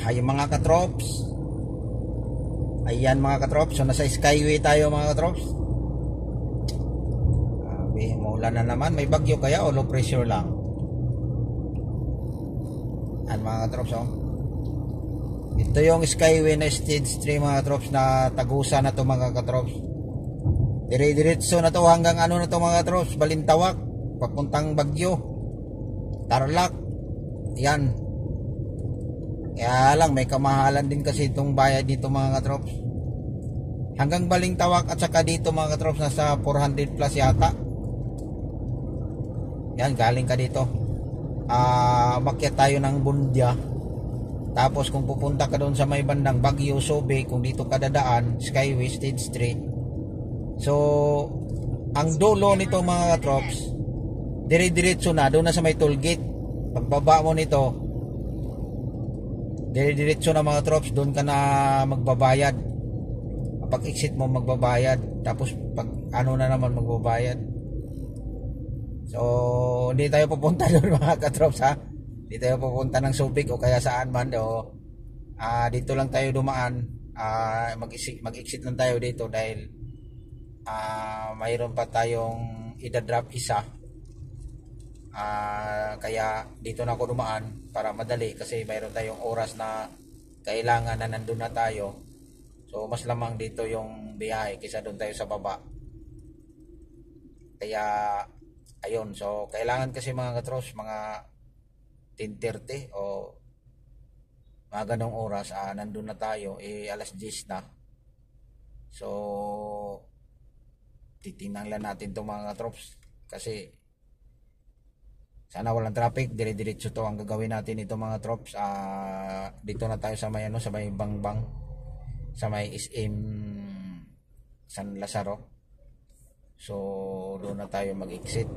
Ay mga katrops. Ayan mga katrops. So nasa Skyway tayo mga katrops. Maulan na naman. May bagyo kaya o low pressure lang? Ayan mga katrops oh. Ito yung Skyway na stage 3 mga katrops, na tagusan na to mga katrops. Dire-diretso na to hanggang ano na to mga katrops, Balintawak, papuntang Bagyo, Tarlac. Yan. Kaya lang may kamahalan din kasi itong bayad dito mga katrops. Hanggang Balintawak at saka dito mga katrops nasa 400 plus yata. Yan, galing ka dito. Umakyat tayo ng Bundya. Tapos kung pupunta ka doon sa may bandang Baguio, Subic, kung dito ka dadaan, Skyway Stage 3. So, ang dulo nito mga katrops, dire-diretso na, doon na sa may toll gate. Pagbaba mo nito, dire-diretso na mga trops, doon ka na magbabayad. Pag exit mo magbabayad, tapos pag ano na naman magbabayad. So hindi tayo pupunta doon mga katrops ha. Hindi tayo pupunta ng Subic o kaya saan man o dito lang tayo dumaan. Mag-exit lang tayo dito dahil mayroon pa tayong idadrop isa. Kaya dito na ako dumaan para madali kasi mayroon tayong oras na kailangan na nandun na tayo. So mas lamang dito yung biyahe kaysa doon tayo sa baba. Kaya ayun, so kailangan kasi mga katros mga 10:30 o mga ganong oras nandun na tayo, alas 10 na. So titingnan lang natin itong mga katrops kasi sana walang traffic, dire-diretso to ang gagawin natin ito mga trops. Dito na tayo sa may ano, sa may Bangbang, sa may SM San Lazaro. So doon na tayo mag-exit.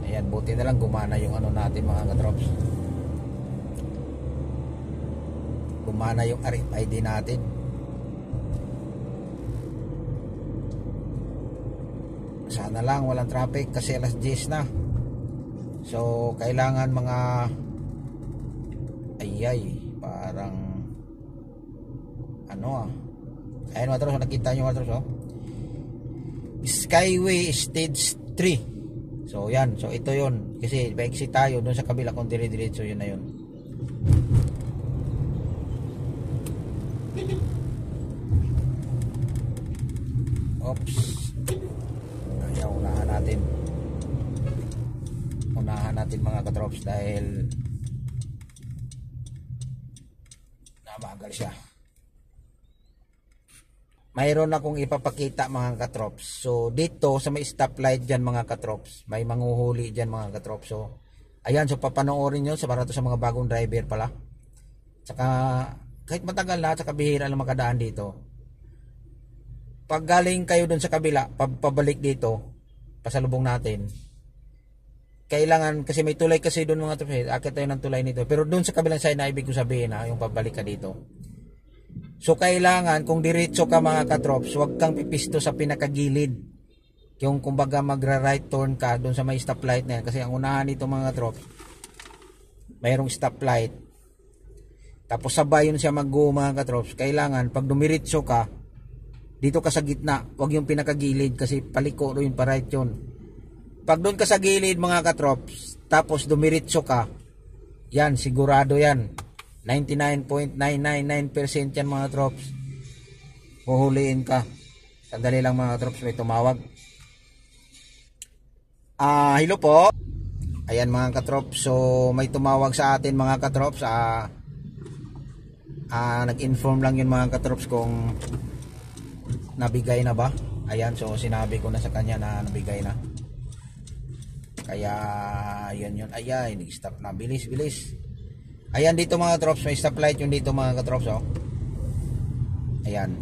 Ayan, buti na lang gumana yung ano natin mga katrops. Gumana yung RFID natin. Sana lang walang traffic kasi alas 10 na. So kailangan mga parang ano ayun mga trops, nakita nyo mga trops oh? Skyway Stage 3. So yan, so ito yun kasi ba-exit tayo doon sa kabila kung dire-diretso, yun na yun. Oops, ayaw, unahan natin mga katrops dahil namagal siya. Mayroon akong ipapakita mga katrops. So dito sa may stoplight dyan mga katrops, may manguhuli dyan mga katrops. So ayan, so papanoorin nyo para to sa mga bagong driver pala. Tsaka kahit matagal na, tsaka bihira lang makadaan dito. Pag galing kayo dun sa kabila, pabalik dito, pasalubong natin, kailangan, kasi may tulay kasi doon mga trops, akit tayo ng tulay nito, pero doon sa kabilang side na ibig ko sabihin yung pabalik ka dito. So kailangan kung diretso ka mga katrops, huwag kang pipisto sa pinakagilid. Yung kumbaga magra-right turn ka doon sa may stoplight na yan, kasi ang unahan nito mga katrops, mayroong stoplight. Tapos sabay yun siya mag-go mga katrops. Kailangan pag dumiretso ka, dito ka sa gitna, huwag yung pinakagilid kasi paliko doon pa right yun. Pag doon ka sa gilid mga katrops, tapos dumiritso ka, yan, sigurado yan. 99.999% yan mga trops. Huhuliin ka. Sandali lang mga trops, may tumawag. Hello po. Ayan mga katrops, so may tumawag sa atin mga katrops. Nag-inform lang yun mga katrops kung nabigay na ba. Ayan, so sinabi ko na sa kanya na nabigay na. Kaya yun. Ayan, nag-stop na. Bilis. Ayan dito mga katrops, may stoplight yung dito mga katrops oh. Ayan.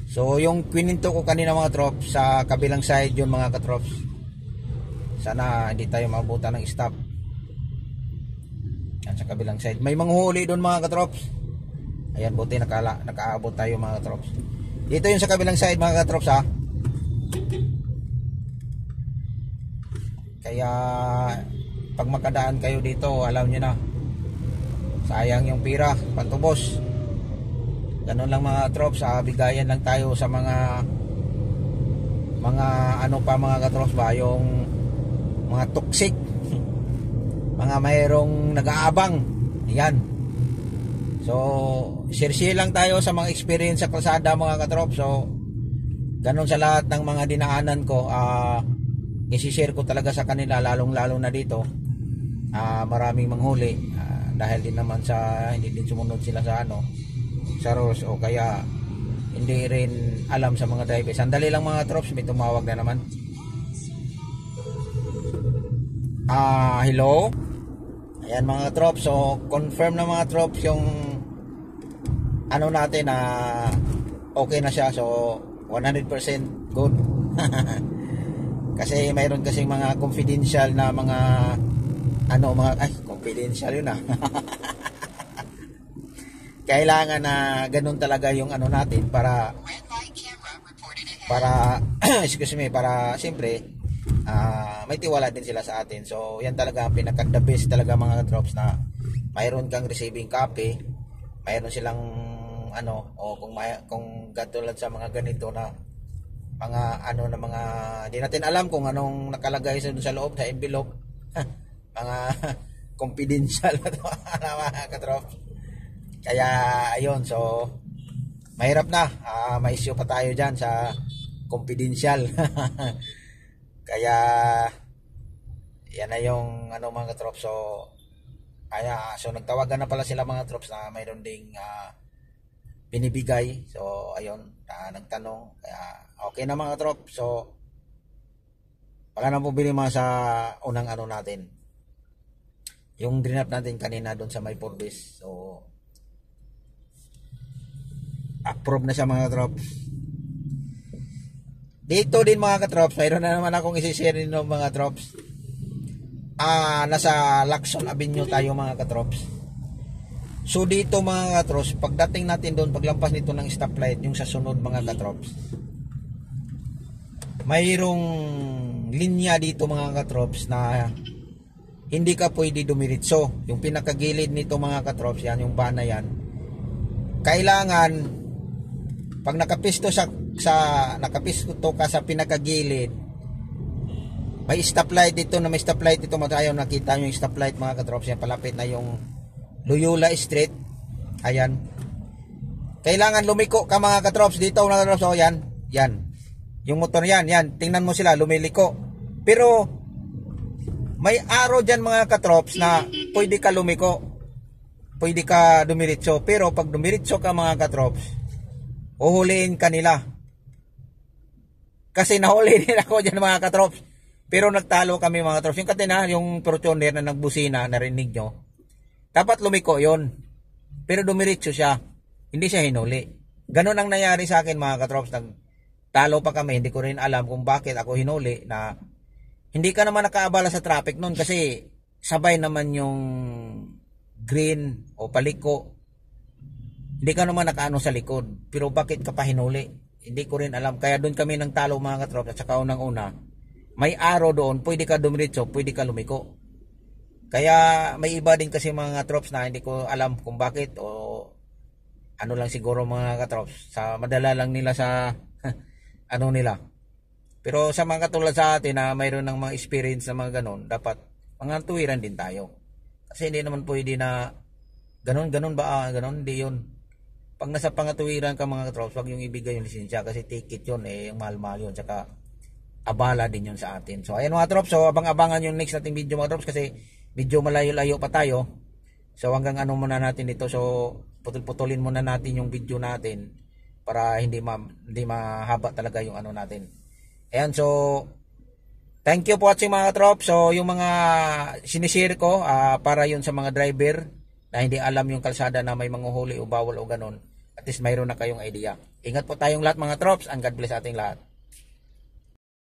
So yung kwininto ko kanina mga katrops, sa kabilang side yun mga katrops. Sana hindi tayo maabutan ng stop. Yan sa kabilang side. May manghuli doon mga katrops. Ayan, buti nakaabot tayo mga katrops. Dito yung sa kabilang side mga katrops ha. Kaya pag makadaan kayo dito, alam nyo na. sayang yung pira, pantubos. Ganun lang mga katrops, bigayan lang tayo sa mga ano pa mga katrops ba, yung mga toxic, mga mayroong nag-aabang. Yan. So share lang tayo sa mga experience sa kalsada mga katrops. So ganun sa lahat ng mga dinaanan ko, isi-share ko talaga sa kanila, lalong lalo na dito. Maraming manghuli, dahil din naman sa hindi din sumunod sila sa sa rules, o kaya hindi rin alam sa mga driver. Sandali lang mga trops, may tumawag na naman. Hello. Ayan mga trops, so confirm na mga trops yung natin na okay na siya. So 100% good. Kasi mayroon kasing mga confidential na mga confidential yun kailangan na ganun talaga yung natin para excuse me, para siyempre may tiwala din sila sa atin. So yan talaga ang pinaka the best talaga mga drops, na mayroon kang receiving copy, mayroon silang kung katulad sa mga ganito na mga na mga di natin alam kung anong nakalagay sa loob sa envelope. Mga confidential na to mga katrops. Kaya ayun, so mahirap na, may issue pa tayo dyan sa confidential. Kaya yan na yung mga katrops. So nagtawagan na pala sila mga katrops na mayroon ding binibigay. So ayun, nagtanong, kaya okay na mga katrops. So baka na po binima sa unang natin, yung drinap natin kanina doon sa may Forbes. So approve na siya mga katrops. Dito din mga katrops, mayroon na naman akong isi-share nito mga katrops. Nasa Lacson Avenue tayo mga katrops. So dito mga katrops, pagdating natin doon, paglampas nito ng stoplight, yung sa sunod mga katrops, mayroong linya dito mga katrops na hindi ka pwede dumiritso. Yung pinakagilid nito mga katrops, yan yung bana yan, kailangan pag nakapisto nakapisto ka sa pinakagilid, may stoplight dito, may stoplight dito, matayo nakita nyo yung stoplight mga katrops, yan palapit na yung Loyola Street. Ayan, kailangan lumiko ka mga katrops dito mga katrops. So yan yung motor yan, tingnan mo sila lumiliko, pero may araw dyan mga katrops na pwede ka lumiko, pwede ka dumiritso. Pero pag dumiritso ka mga katrops, uhuliin ka nila. Kasi nahuli nila ako dyan mga katrops, pero nagtalo kami mga katrops. Yung katina, yung Fortuner na nagbusina, narinig nyo, dapat lumiko yon, pero dumiritso siya, hindi siya hinuli. Ganun ang nangyari sa akin mga katrops. Nagtalo pa kami, hindi ko rin alam kung bakit ako hinuli. Na hindi ka naman nakaabala sa traffic noon kasi sabay naman yung green o paliko, hindi ka naman nakaano sa likod, pero bakit ka pa hinuli, hindi ko rin alam. Kaya doon kami nang talo mga katrops. At saka unang una, may araw doon, pwede ka dumiritso, pwede ka lumiko. Kaya may iba din kasi mga katrops na hindi ko alam kung bakit, o lang siguro mga katrops, sa madala lang nila sa nila. Pero sa mga katulad sa atin na mayroon ng mga experience na mga ganon, dapat mga tuwiran din tayo. Kasi hindi naman pwede na ganon ba, ganon, hindi yun. Pag nasa pangatuwiran ka mga katrops, wag yung ibigay yung lisensya, kasi ticket yun, yung mahal-mahal yun, tsaka abala din yun sa atin. So ayan mga katrops, so abang-abangan yung next nating video mga katrops, kasi medyo malayo-layo pa tayo. So hanggang muna natin ito, so putol-putulin muna natin yung video natin para hindi mahaba talaga yung natin. Ayan, so thank you for watching mga katrops. So yung mga sinishare ko, para yun sa mga driver na hindi alam yung kalsada na may manguhuli o bawal o ganon, at least mayroon na kayong idea. Ingat po tayong lahat mga trops, and God bless ating lahat.